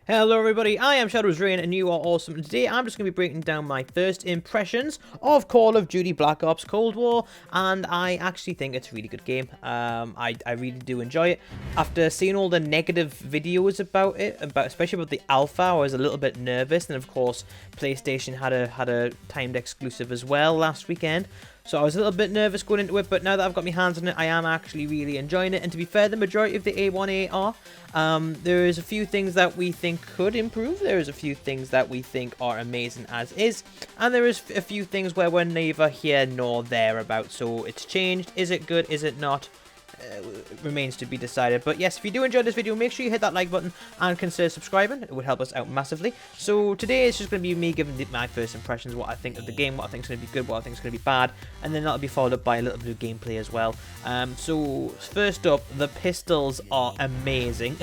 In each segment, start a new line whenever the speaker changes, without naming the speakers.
Hello everybody, I am Shadow's Rain and you are awesome, and today I'm just going to be breaking down my first impressions of Call of Duty Black Ops Cold War, and I actually think it's a really good game. I really do enjoy it. After seeing all the negative videos about it, especially about the alpha, I was a little bit nervous, and of course PlayStation had a timed exclusive as well last weekend. So I was a little bit nervous going into it, but now that I've got my hands on it, I am actually really enjoying it. And to be fair, the majority of the A1A are. There is a few things that we think could improve. There is a few things that we think are amazing as is. And there is a few things where we're neither here nor there about. So it's changed. Is it good? Is it not? Remains to be decided. But yes, if you do enjoy this video, make sure you hit that like button and consider subscribing. It would help us out massively. So today it's just going to be me giving my first impressions, what I think of the game, what I think is going to be good, what I think is going to be bad, and then that'll be followed up by a little bit of gameplay as well. So first up, the pistols are amazing.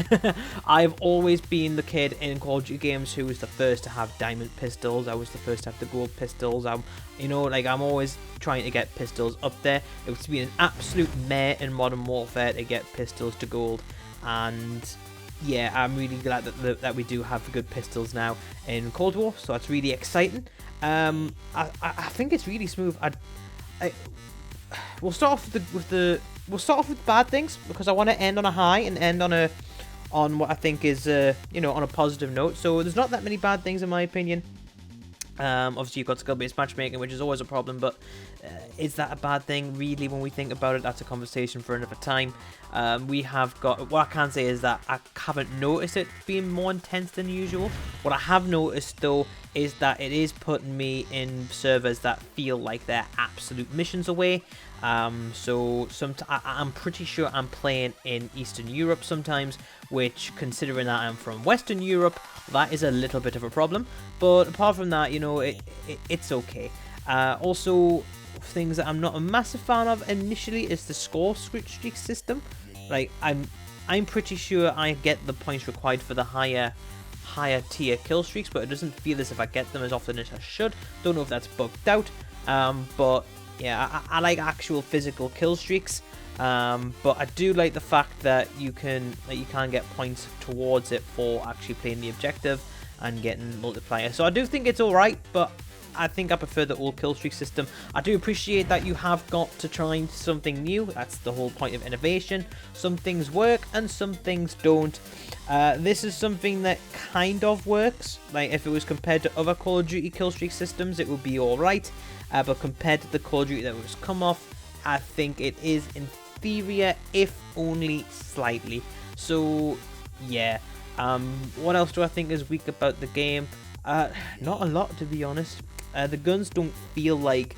I've always been the kid in Call of Duty games who was the first to have diamond pistols. I was the first to have the gold pistols. I'm always trying to get pistols up there. It would be an absolute mare in Modern Warfare to get pistols to gold, and yeah, I'm really glad that we do have good pistols now in Cold War, so that's really exciting. I think it's really smooth. We'll start off with bad things, because I want to end on a high and end on what I think is on a positive note. So there's not that many bad things in my opinion. Obviously you've got skill-based matchmaking, which is always a problem, but is that a bad thing? Really, when we think about it, that's a conversation for another time. We have got, what I can say is that I haven't noticed it being more intense than usual. What I have noticed though is that it is putting me in servers that feel like they're absolute missions away. So I'm pretty sure I'm playing in Eastern Europe sometimes, which, considering that I'm from Western Europe, that is a little bit of a problem. But apart from that, it's okay. Also, things that I'm not a massive fan of initially is the score streak system. Like, I'm pretty sure I get the points required for the higher tier kill streaks, but it doesn't feel as if I get them as often as I should. Don't know if that's bugged out. But yeah, I like actual physical kill streaks. But I do like the fact that you can get points towards it for actually playing the objective and getting multiplier. So I do think it's alright, but I think I prefer the old kill streak system. I do appreciate that you have got to try something new. That's the whole point of innovation. Some things work and some things don't. This is something that kind of works. Like, if it was compared to other Call of Duty kill streak systems, it would be alright. But compared to the Call of Duty that was come off, I think it is inferior, if only slightly. So yeah. What else do I think is weak about the game? Not a lot, to be honest. The guns don't feel like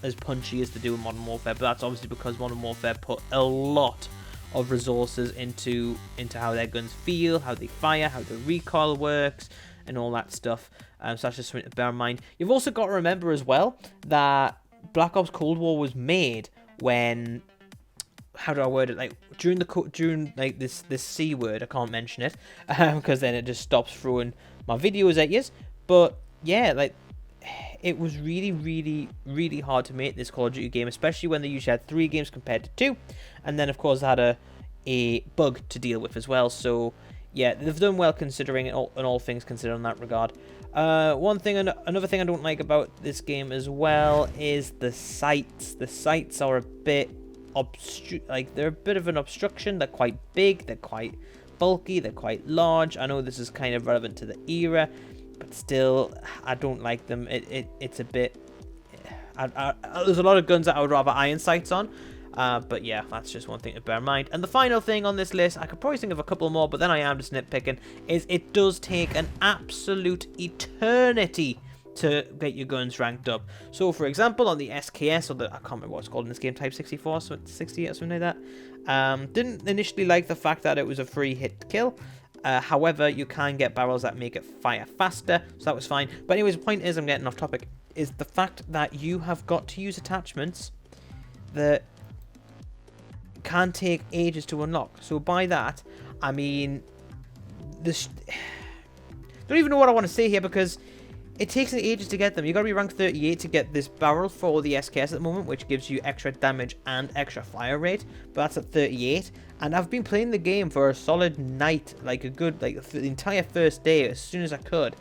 as punchy as they do in Modern Warfare, but that's obviously because Modern Warfare put a lot of resources into how their guns feel, how they fire, how the recoil works, and all that stuff. So that's just something to bear in mind. You've also got to remember as well that Black Ops Cold War was made when, how do I word it? Like during like this C word, I can't mention it because then it just stops throwing my videos at you. But yeah, like, it was really hard to make this Call of Duty game, especially when they usually had 3 games compared to 2, and then of course they had a bug to deal with as well. So yeah, they've done well considering all things considered in that regard. Another thing I don't like about this game as well is the sights. The sights are a bit they're a bit of an obstruction. They're quite big, they're quite bulky, they're quite large. I know this is kind of relevant to the era, but still, I don't like them. It's a bit. There's a lot of guns that I would rather iron sights on. But yeah, that's just one thing to bear in mind. And the final thing on this list, I could probably think of a couple more, but then I am just nitpicking, is it does take an absolute eternity to get your guns ranked up. So for example, on the SKS, or I can't remember what it's called in this game, Type 64, so 68 or something like that. Didn't initially like the fact that it was a free hit kill. However, you can get barrels that make it fire faster, so that was fine. But anyways, the point is, I'm getting off topic, is the fact that you have got to use attachments that can take ages to unlock. So by that, I mean, this, don't even know what I want to say here, because it takes ages to get them. You got to be rank 38 to get this barrel for the SKS at the moment, which gives you extra damage and extra fire rate, but that's at 38. And I've been playing the game for a solid night, like a good, like the entire first day, as soon as I could,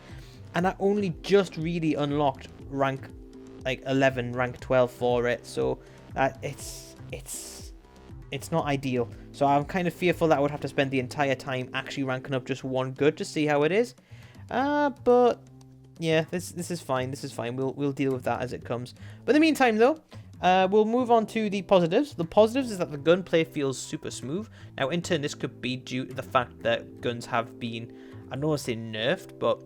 and I only just really unlocked rank like 11, rank 12 for it, so it's not ideal. So I'm kind of fearful that I would have to spend the entire time actually ranking up just one good to see how it is. But yeah, this is fine. This is fine. We'll deal with that as it comes. But in the meantime, though, we'll move on to the positives. The positives is that the gunplay feels super smooth. Now, in turn, this could be due to the fact that guns have been, I don't want to say nerfed, but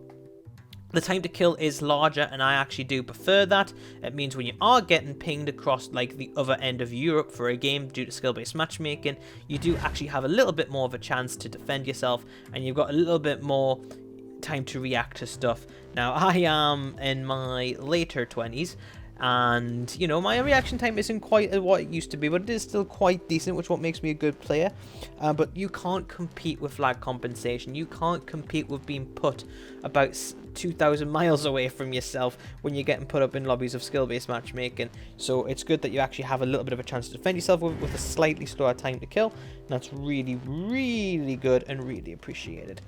the time to kill is larger, and I actually do prefer that. It means when you are getting pinged across like the other end of Europe for a game due to skill-based matchmaking, you do actually have a little bit more of a chance to defend yourself, and you've got a little bit more time to react to stuff. Now, I am in my later 20s, and you know, my reaction time isn't quite what it used to be, but it is still quite decent, which is what makes me a good player. But you can't compete with lag compensation. You can't compete with being put about 2,000 miles away from yourself when you're getting put up in lobbies of skill-based matchmaking. So it's good that you actually have a little bit of a chance to defend yourself with a slightly slower time to kill. And that's really, really good and really appreciated.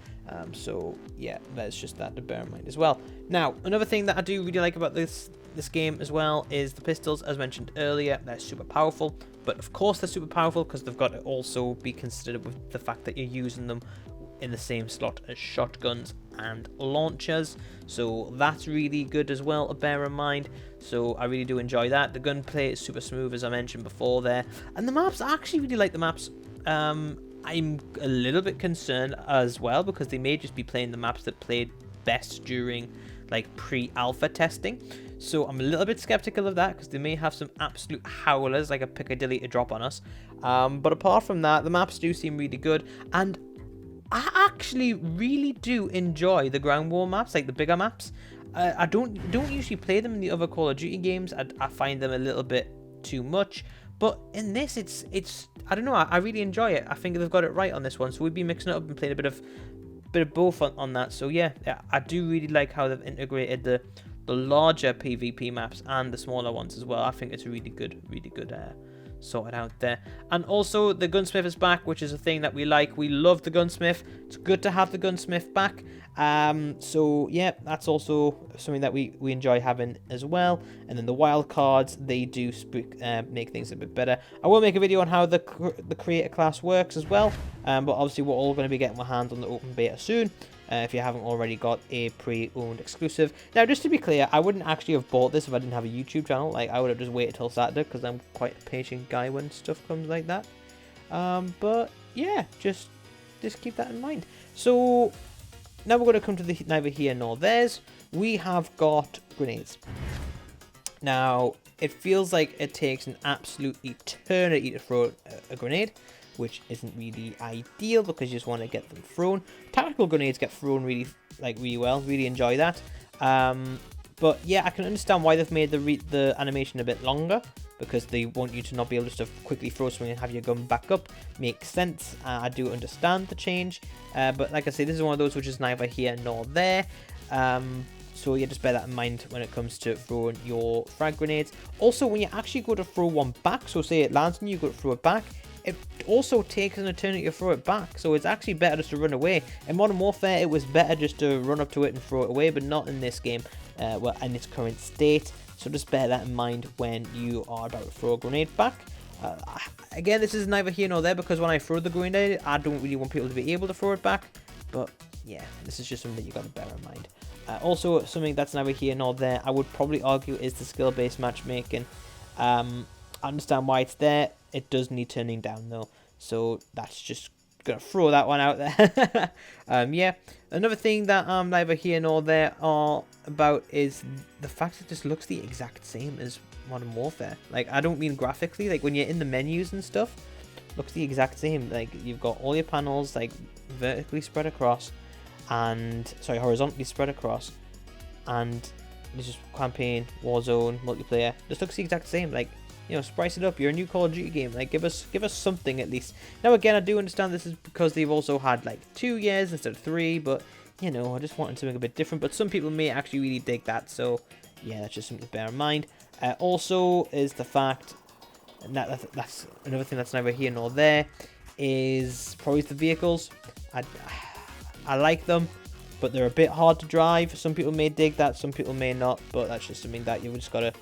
So yeah, that's just that to bear in mind as well. Now, another thing that I do really like about this game as well is the pistols. As mentioned earlier, they're super powerful, but of course they're super powerful because they've got to also be considered with the fact that you're using them in the same slot as shotguns and launchers, so that's really good as well to bear in mind. So I really do enjoy that. The gunplay is super smooth, as I mentioned before there, and the maps, I actually really like the maps. I'm a little bit concerned as well because they may just be playing the maps that played best during like pre-alpha testing, so I'm a little bit skeptical of that because they may have some absolute howlers like a Piccadilly to drop on us. But apart from that, the maps do seem really good, and I actually really do enjoy the ground war maps, like the bigger maps. I don't usually play them in the other Call of Duty games. I find them a little bit too much, but in this, it's I don't know. I really enjoy it. I think they've got it right on this one. So we'd be mixing it up and playing a bit of both on that. So yeah, I do really like how they've integrated the larger PvP maps and the smaller ones as well. I think it's really good sorted out there. And also the gunsmith is back, which is a thing that we like. We love the gunsmith. It's good to have the gunsmith back. So yeah, that's also something that we enjoy having as well. And then the wild cards, they do make things a bit better. I will make a video on how the creator class works as well, but obviously we're all going to be getting our hands on the open beta soon, if you haven't already got a pre-owned exclusive. Now, just to be clear, I wouldn't actually have bought this if I didn't have a YouTube channel. Like, I would have just waited till Saturday because I'm quite a patient guy when stuff comes like that. But yeah, just keep that in mind. So now we're going to come to the neither here nor theirs. We have got grenades. Now, it feels like it takes an absolute eternity to throw a grenade, which isn't really ideal because you just want to get them thrown. Tactical grenades get thrown really well. Really enjoy that. But yeah, I can understand why they've made the animation a bit longer, because they want you to not be able to just quickly throw something and have your gun back up. Makes sense. I do understand the change. But like I say, this is one of those which is neither here nor there. So yeah, just bear that in mind when it comes to throwing your frag grenades. Also, when you actually go to throw one back, so say it lands on you, you go to throw it back, it also takes an eternity to throw it back, so it's actually better just to run away. In Modern Warfare, it was better just to run up to it and throw it away, but not in this game, well, in its current state. So just bear that in mind when you are about to throw a grenade back. Again, this is neither here nor there, because when I throw the grenade, I don't really want people to be able to throw it back. But yeah, this is just something that you got to bear in mind. Also, something that's neither here nor there, I would probably argue, is the skill-based matchmaking. I understand why it's there. It does need turning down though, so that's just gonna throw that one out there. Yeah, another thing that I'm neither here nor there are about is the fact that this looks the exact same as Modern Warfare. Like, I don't mean graphically, like when you're in the menus and stuff, looks the exact same. Like, you've got all your panels like vertically spread across, and sorry, horizontally spread across, and this is campaign, Warzone, multiplayer. This looks the exact same. Like, you know, spice it up. You're a new Call of Duty game. Like, give us something at least. Now, again, I do understand this is because they've also had like 2 years instead of 3, but you know, I just wanted something a bit different. But some people may actually really dig that, so yeah, that's just something to bear in mind. Also, is the fact, and that's another thing that's neither here nor there, is probably the vehicles. I like them, but they're a bit hard to drive. Some people may dig that, some people may not, but that's just something that you just gotta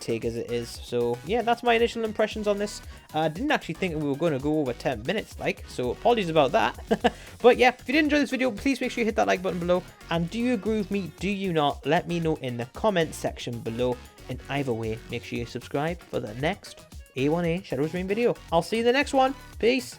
take as it is. So yeah, that's my initial impressions on this. I didn't actually think we were going to go over 10 minutes, so apologies about that. But yeah, if you did enjoy this video, please make sure you hit that like button below. And do you agree with me? Do you not? Let me know in the comment section below. And either way, make sure you subscribe for the next A1A Shadows Rain video. I'll see you in the next one. Peace.